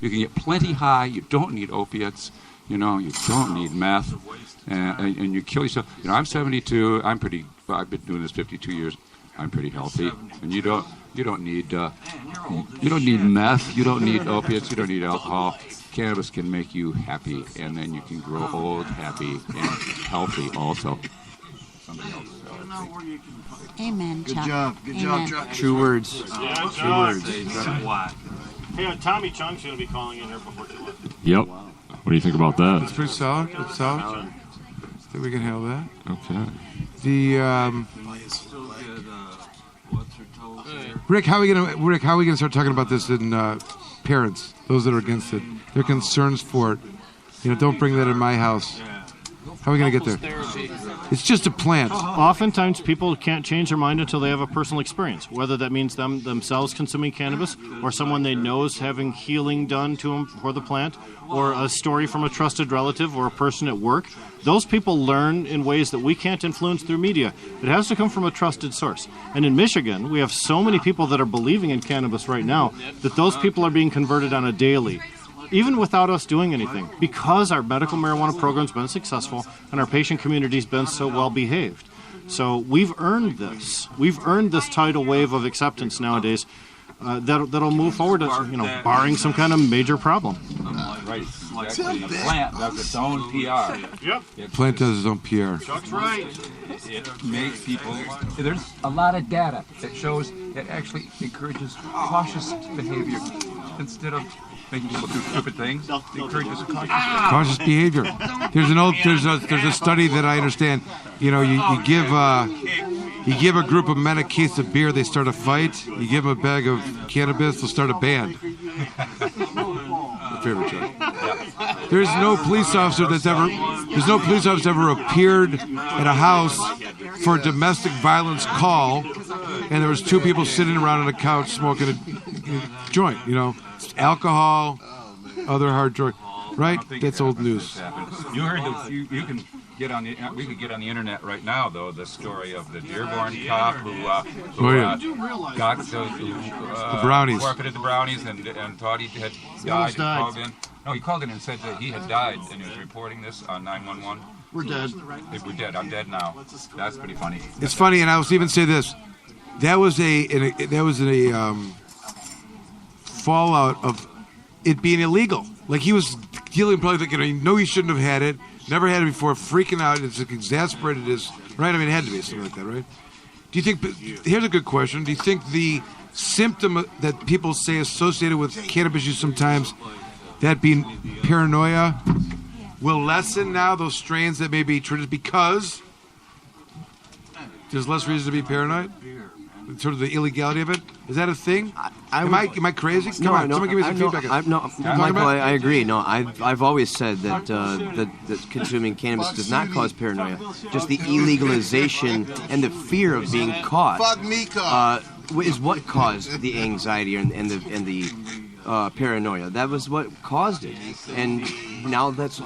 You can get plenty high. You don't need opiates. You don't need meth, and you kill yourself. I'm 72. I've been doing this 52 years. I'm pretty healthy, and you don't need meth. You don't need opiates. You don't need alcohol. Cannabis can make you happy, and then you can grow old, happy, and healthy also. Amen, Chuck. Good job, Chuck. True words. True words. Hey, Tommy Chung's going to be calling in here before too long. Yep. What do you think about that? It's pretty solid. It's solid. I think we can handle that. Okay. Rick, how are we gonna start talking about this in parents, those that are against it, their concerns for it? Don't bring that in my house. How are we gonna get there? It's just a plant. Oftentimes, people can't change their mind until they have a personal experience, whether that means themselves consuming cannabis or someone they know is having healing done to them for the plant, or a story from a trusted relative or a person at work. Those people learn in ways that we can't influence through media. It has to come from a trusted source. And in Michigan, we have so many people that are believing in cannabis right now that those people are being converted on a daily, even without us doing anything, because our medical marijuana program's been successful and our patient community's been so well behaved. So we've earned this. We've earned this tidal wave of acceptance nowadays that'll move forward, barring some kind of major problem. Right. Exactly. The plant does its own PR. Yep. Plant does its own PR. Chuck's right. It makes people. There's a lot of data that shows it actually encourages cautious behavior instead of making people do stupid things. It encourages Cautious behavior. There's a study that I understand. You give a group of men a case of beer, they start a fight. You give them a bag of cannabis, they'll start a band. My favorite joke. There's no police officer ever appeared at a house for a domestic violence call, and there was two people sitting around on a couch smoking a joint. Alcohol, other hard drug. Right? That's old news. You heard we could get on the internet right now, though, the story of the Dearborn cop who got the brownies, forfeited the brownies, and thought he had died. Called in. No, he called in and said that he had died, and he was reporting this on 911. We're dead. We're dead. I'm dead now. That's pretty funny. It's funny, and I will even say this: that was a fallout of it being illegal. Like, he was dealing, probably thinking, he shouldn't have had it, never had it before, freaking out. It's exasperated his, right? I mean, it had to be something like that, right? Do you think, here's a good question, do you think the symptom that people say associated with cannabis use sometimes, that being paranoia, will lessen now, those strains that may be treated, because there's less reason to be paranoid? Sort of the illegality of it? Is that a thing? Am I crazy? Come on, someone give me some feedback. Michael, I agree. No, I've always said that that consuming cannabis does not cause paranoia. Just the illegalization and the fear of being caught is what caused the anxiety and the paranoia. That was what caused it. And now that's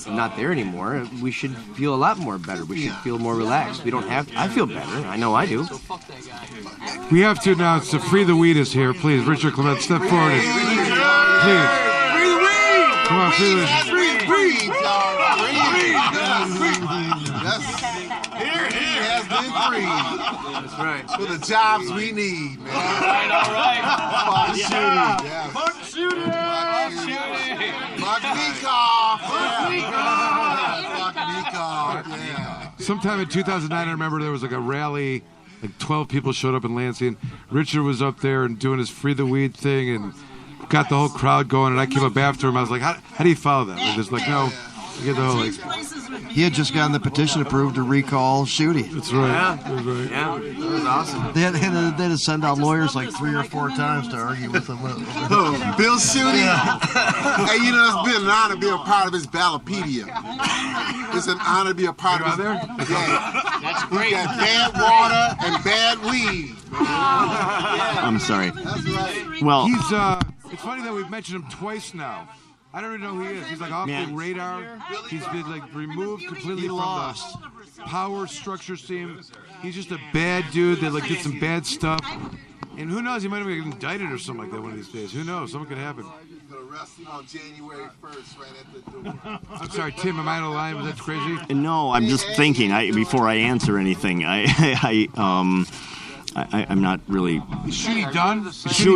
not there anymore. We should feel a lot more better. We should feel more relaxed. We don't have to. I feel better. I know I do. We have to announce the Free the Weed is here. Please, Richard Clement, step forward. Please. Free the weed! Come on, free the weed. Free, Here has been free. That's right. For the jobs we need, man. All right. Fuck shooting. Fuck Meekoff. Yeah. Sometime in 2009, I remember there was like a rally, like 12 people showed up in Lansing. Richard was up there and doing his Free the Weed thing and got the whole crowd going, and I came up after him. I was like, how do you follow that? And just like, no, you get the whole like. He had just gotten the petition approved to recall Shooty. That's right. Yeah. That's right. Yeah, that was awesome. They had to send out lawyers like 3 or 4 times to argue with him. Bill Shooty. Hey, it's been an honor to be a part of his Ballotpedia. It's an honor to be a part of there. Yeah. That's great. We got bad water and bad weed. I'm sorry. That's right. Well, He's it's funny that we've mentioned him twice now. I don't even know who he is. He's like off the radar. He's been like removed completely from the power structure scene. He's just a bad dude that like did some bad stuff. And who knows, he might have been indicted or something like that one of these days. Who knows? Something could happen. arrest him on January 1st, right at the door. I'm sorry, Tim. Am I out of line? Was that crazy? No, I'm just thinking. Before I answer anything, I'm not really. Is shooting done?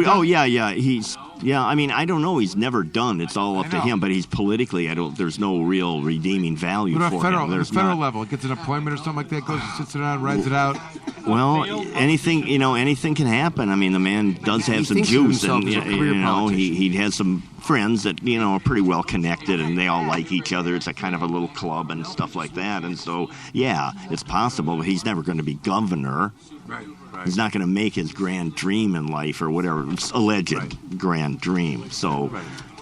Oh yeah. I mean, I don't know. He's never done. It's all up to him. But he's politically. There's no real redeeming value What for about him. There's federal level? Gets an appointment or something like that. Goes and sits it on, rides it out. Well, anything can happen. I mean, the man does have some juice, and he has some friends that are pretty well connected, and they all like each other. It's a kind of a little club and stuff like that. And so, yeah, it's possible. But he's never going to be governor. Right. He's not going to make his grand dream in life or whatever alleged grand dream. So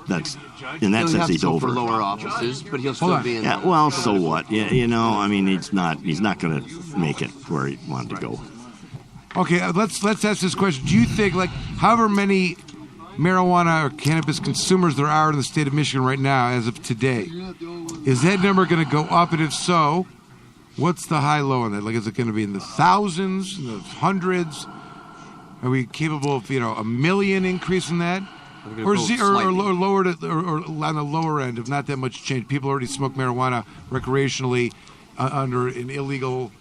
that's in that sense he's over. For lower offices, but he'll still be in. Yeah, well, so what? I mean, he's not going to make it where he wanted to go. Okay, let's ask this question. Do you think, like, however many marijuana or cannabis consumers there are in the state of Michigan right now, as of today, is that number going to go up? And if so, what's the high-low on that? Like, is it going to be in the thousands, in the hundreds? Are we capable of, a million increase in that? Or lower or on the lower end of not that much change? People already smoke marijuana recreationally under an illegal,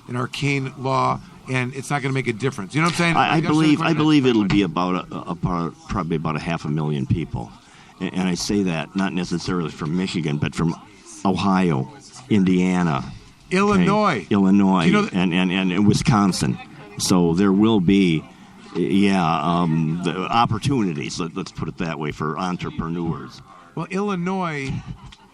an arcane law, and it's not going to make a difference. You know what I'm saying? I believe it'll be about probably about 500,000 people, and I say that not necessarily from Michigan, but from Ohio, Indiana, Illinois, and Wisconsin. So there will be, the opportunities. Let's put it that way for entrepreneurs. Well, Illinois,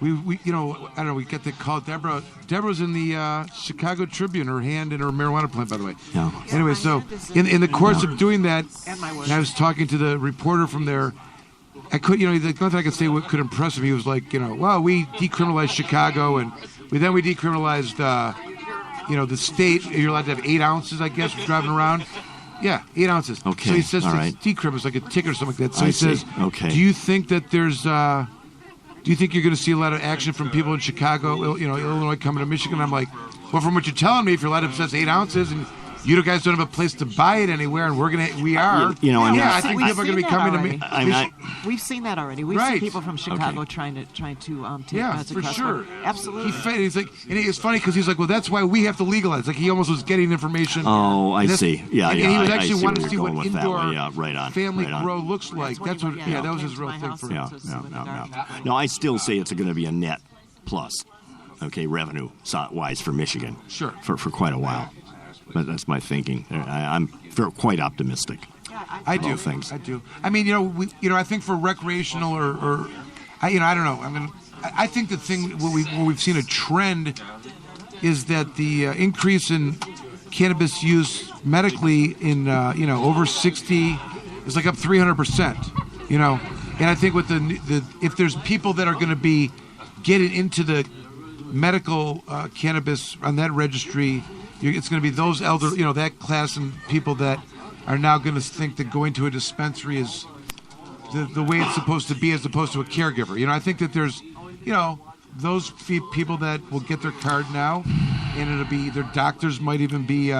we I don't know. We get the call. Deborah's in the Chicago Tribune. Her hand in her marijuana plant, by the way. Yeah. Anyway, so in the course of doing that, and I was talking to the reporter from there. I could, the only thing I could say what could impress him. He was like, well, we decriminalized Chicago, and we decriminalized, the state. You're allowed to have 8 ounces, I guess, driving around. Yeah, 8 ounces. Okay. So he says it's decrim. It's like a tick or something like that. So he says, okay. Do you think that there's? Do you think you're going to see a lot of action from people in Chicago, Illinois coming to Michigan? I'm like, well, from what you're telling me, if you're allowed to possess 8 ounces and you guys don't have a place to buy it anywhere, and we are. I think people are going to be coming to me. We've seen that already. We've seen people from Chicago trying to take that to for sure. Absolutely. He's like, and it's funny because he's like, well, that's why we have to legalize. Like he almost was getting information. Oh, I see. Yeah, and he was actually wanting to see what with indoor family right on. grow looks like. That's what. Yeah, that was his real thing for him. No, I still say it's going to be a net plus. Okay, revenue wise for Michigan. Sure. For quite a while. But that's my thinking. I'm quite optimistic. I do. Things. I do. I mean, I think for recreational or I don't know. I think the thing where we've seen a trend is that the increase in cannabis use medically in over 60 is like up 300%. And I think with the if there's people that are going to be getting into the medical cannabis on that registry. It's going to be those elder, that class and people that are now going to think that going to a dispensary is the way it's supposed to be as opposed to a caregiver. I think that there's, those people that will get their card now, and it'll be their doctors might even be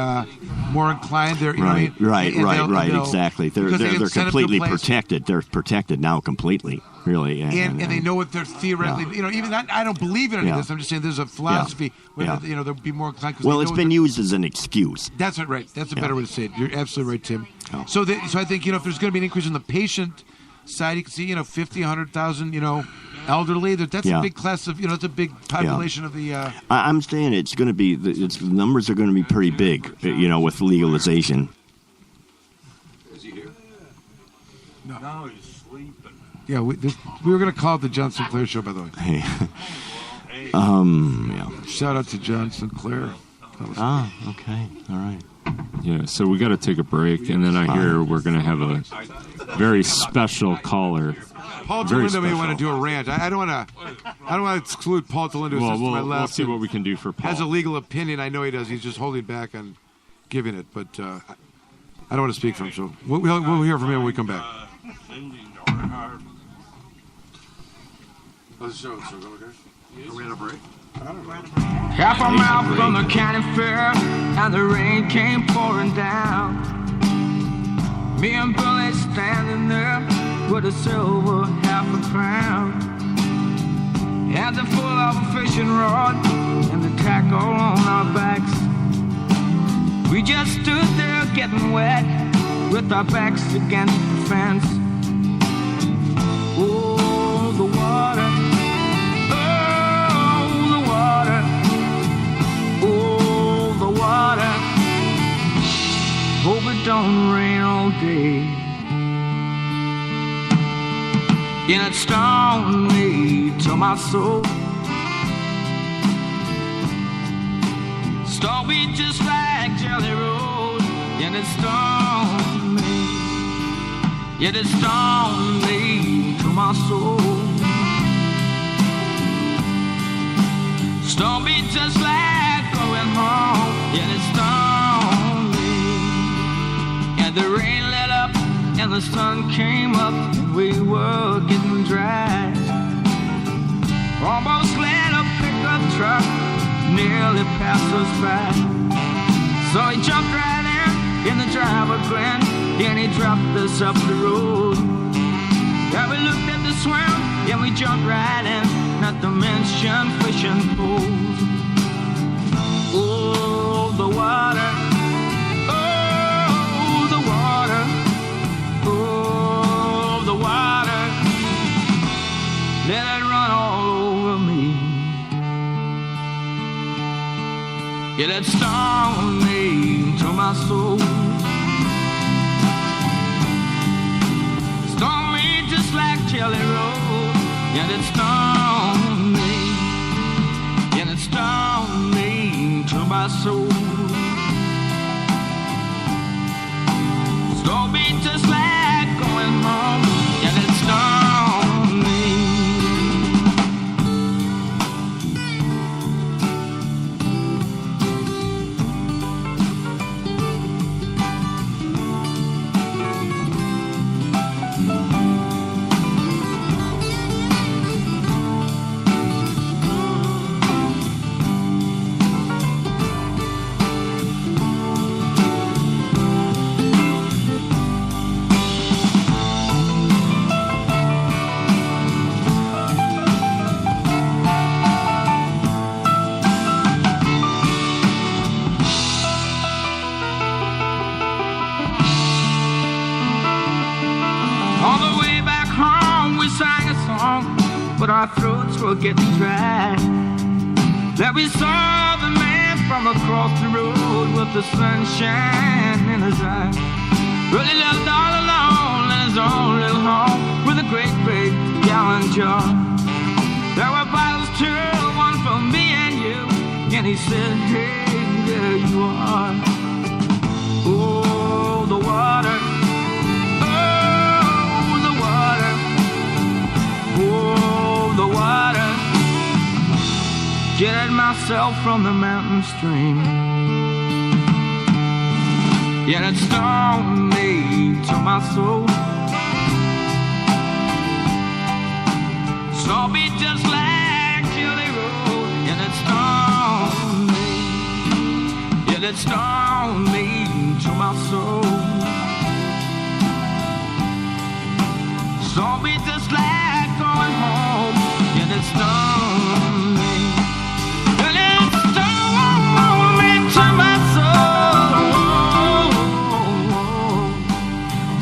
more inclined. Right, exactly. They're completely protected. They're protected now completely. Really, and they know what they're theoretically. Even I don't believe in any of this. I'm just saying there's a philosophy where they'll be more inclined. Well, it's been used as an excuse. That's right. That's a better way to say it. You're absolutely right, Tim. Oh. So I think if there's going to be an increase in the patient side, you can see 50, 100,000 elderly. That's a big class of it's a big population of the. I'm saying it's going to be the numbers are going to be pretty big. With legalization. Is he here? No, he's sleeping. Yeah, we were going to call it the John Sinclair Show, by the way. Shout out to John Sinclair. Okay, all right. Yeah, so we got to take a break, and then I hear we're going to have a very special caller. Paul Tolindo may want to do a rant. I don't want to exclude Paul Tolindo. We'll see what we can do for Paul. Has a legal opinion. I know he does. He's just holding back on giving it, but I don't want to speak for him. So we'll hear from him when we come back. How's the show? Are we on a break? Half a mile from the county fair, and the rain came pouring down. Me and Billy standing there with a silver half a rod and the tackle on our backs. We just stood there getting wet with our backs against the fence. Oh, the water. Oh, the water. Oh, the water. Hope it don't rain all day. And it stung me to my soul. Stung me just like Jelly Roll. And it stung me. Yet it stung me to my soul. Stung me just like going home. Yet it stung me. And the rain let up and the sun came up. We were getting dry. Almost let a pickup truck nearly pass us by. So he jumped right in the driver grinned, and he dropped us up the road. Yeah, we looked at the swim, and we jumped right in, not to mention fishing poles. Oh, the water. Oh, the water. Oh, the water. Let it run all over me. Yeah, it stung me to my soul. Stung me just like Jelly Roll. Yeah, it stung me. Yeah, it stung me to my soul. Stung me just like going home. Yeah, it stung me. On the way back home, we sang a song, but our throats were getting dry. That we saw the man from across the road with the sunshine in his eye. But he lived all alone in his own little home with a great big gallon jar. There were bottles too, one for me and you. And he said, hey, there you are. Oh, the water. Oh, the water. Jetted myself from the mountain stream. Yet it stung me to my soul. Stung me just like Jelly Roll. Yet it stung me. Yet it stung me to my soul. Stung me just like going home. Yet it stung me. And it stung me to my soul.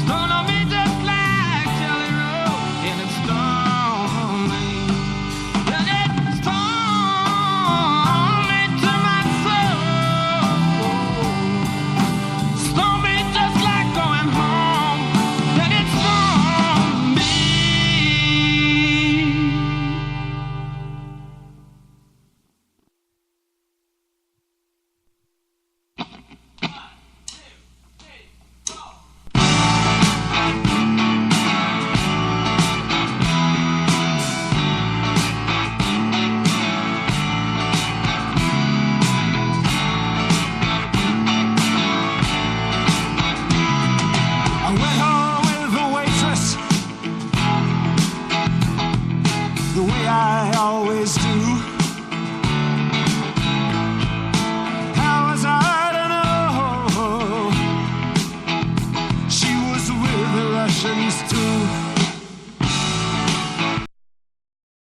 Stung me just like Jelly Roll. And it stung me. And it stung me to my soul. Stung me just like going home. And it stung me. I went home with the waitress, the way I always do.